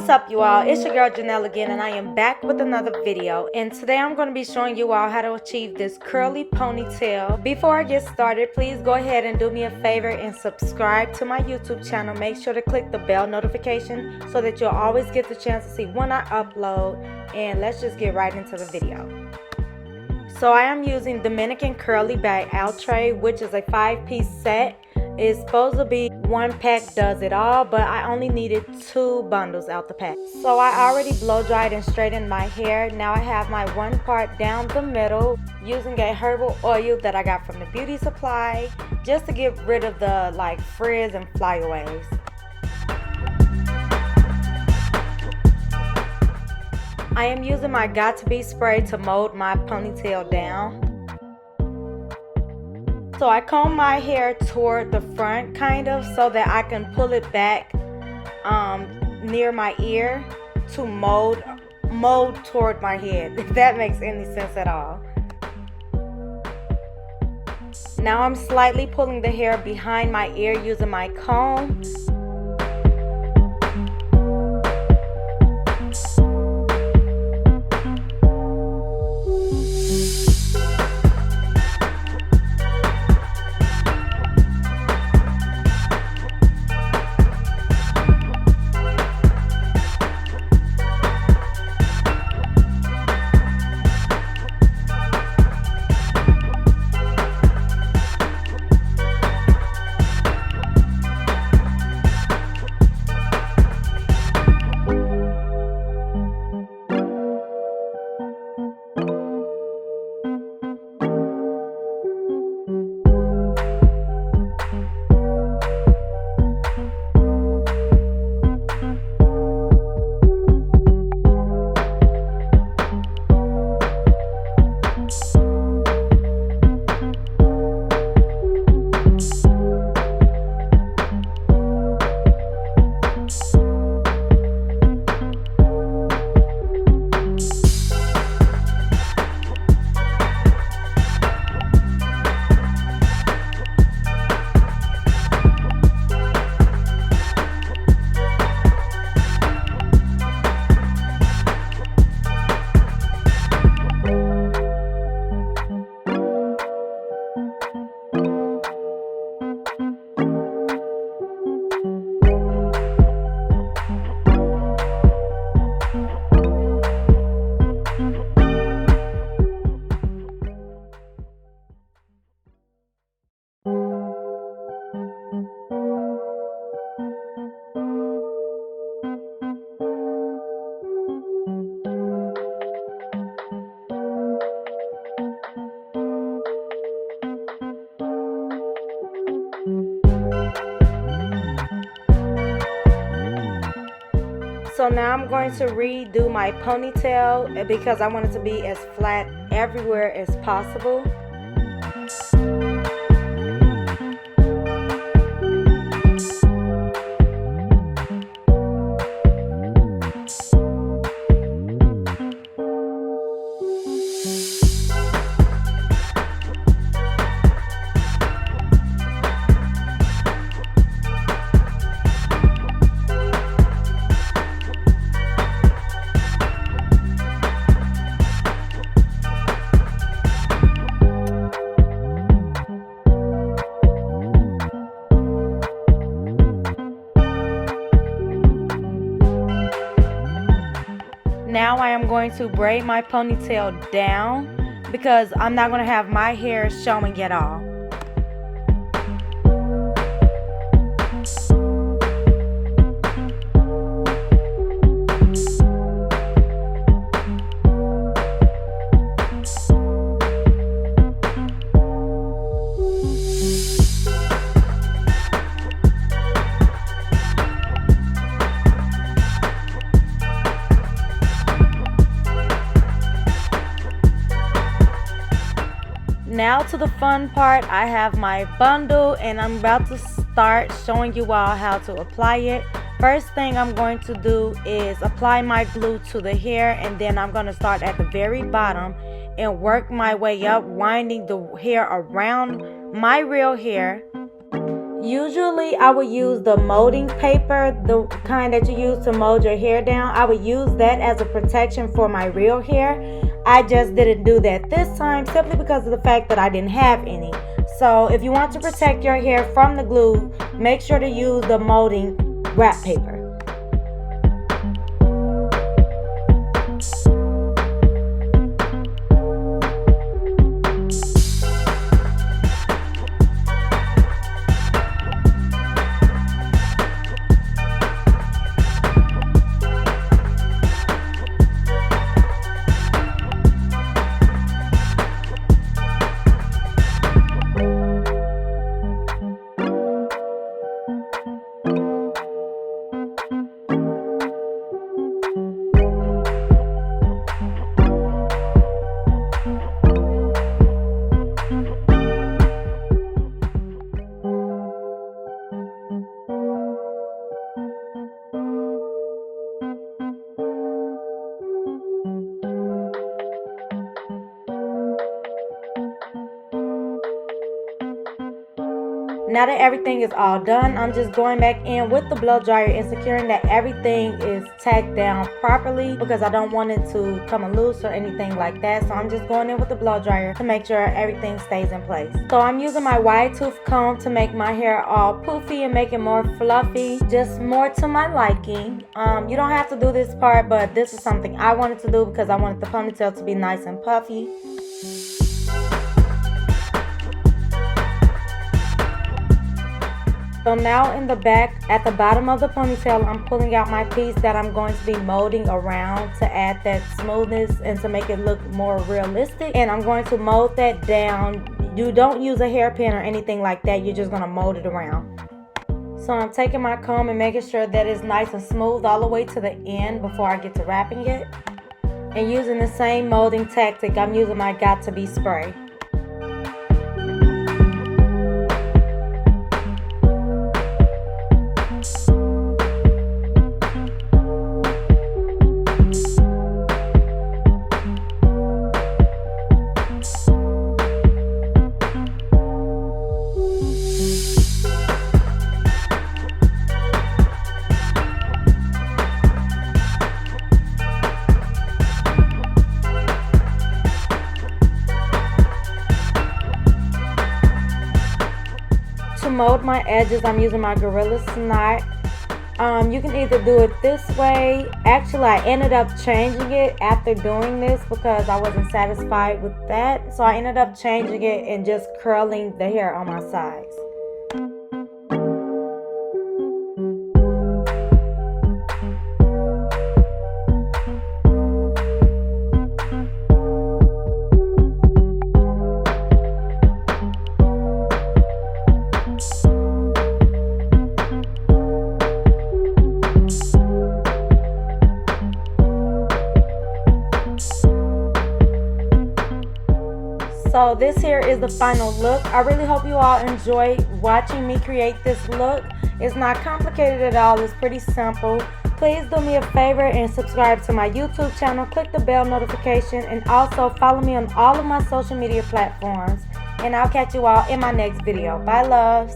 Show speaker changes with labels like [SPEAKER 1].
[SPEAKER 1] What's up, you all? It's your girl Janelle again, and I am back with another video. And today I'm going to be showing you all how to achieve this curly ponytail. Before I get started, please go ahead and do me a favor and subscribe to my YouTube channel. Make sure to click the bell notification so that you'll always get the chance to see when I upload. And let's just get right into the video. So I am using Dominican Curly by Outre, which is a 5-piece set. It's supposed to be one pack does it all, but I only needed 2 bundles out the pack. So I already blow dried and straightened my hair. Now I have my one part down the middle using a herbal oil that I got from the beauty supply just to get rid of the frizz and flyaways. I am using my Got To Be spray to mold my ponytail down. So I comb my hair toward the front kind of so that I can pull it back near my ear to mold toward my head, if that makes any sense at all. Now I'm slightly pulling the hair behind my ear using my comb. So now I'm going to redo my ponytail because I want it to be as flat everywhere as possible. Now I am going to braid my ponytail down because I'm not going to have my hair showing at all. Now to the fun part. I have my bundle and I'm about to start showing you all how to apply it. First thing I'm going to do is apply my glue to the hair, and then I'm going to start at the very bottom and work my way up, winding the hair around my real hair Usually I would use the molding paper, the kind that you use to mold your hair down. I would use that as a protection for my real hair. I just didn't do that this time simply because of the fact that I didn't have any. So if you want to protect your hair from the glue, make sure to use the molding wrap paper. Now that everything is all done, I'm just going back in with the blow dryer and securing that everything is tacked down properly because I don't want it to come loose or anything like that. So I'm just going in with the blow dryer to make sure everything stays in place. So I'm using my wide tooth comb to make my hair all poofy and make it more fluffy, just more to my liking. You don't have to do this part, but this is something I wanted to do because I wanted the ponytail to be nice and puffy. So now in the back, at the bottom of the ponytail, I'm pulling out my piece that I'm going to be molding around to add that smoothness and to make it look more realistic. And I'm going to mold that down. You don't use a hairpin or anything like that. You're just going to mold it around. So I'm taking my comb and making sure that it's nice and smooth all the way to the end before I get to wrapping it. And using the same molding tactic, I'm using my Got To Be spray. To mold my edges, I'm using my Gorilla Snot. You can either do it this way. Actually, I ended up changing it after doing this because I wasn't satisfied with that. So I ended up changing it and just curling the hair on my sides. So this here is the final look. I really hope you all enjoy watching me create this look. It's not complicated at all. It's pretty simple. Please do me a favor and subscribe to my YouTube channel. Click the bell notification and also follow me on all of my social media platforms. And I'll catch you all in my next video. Bye, loves.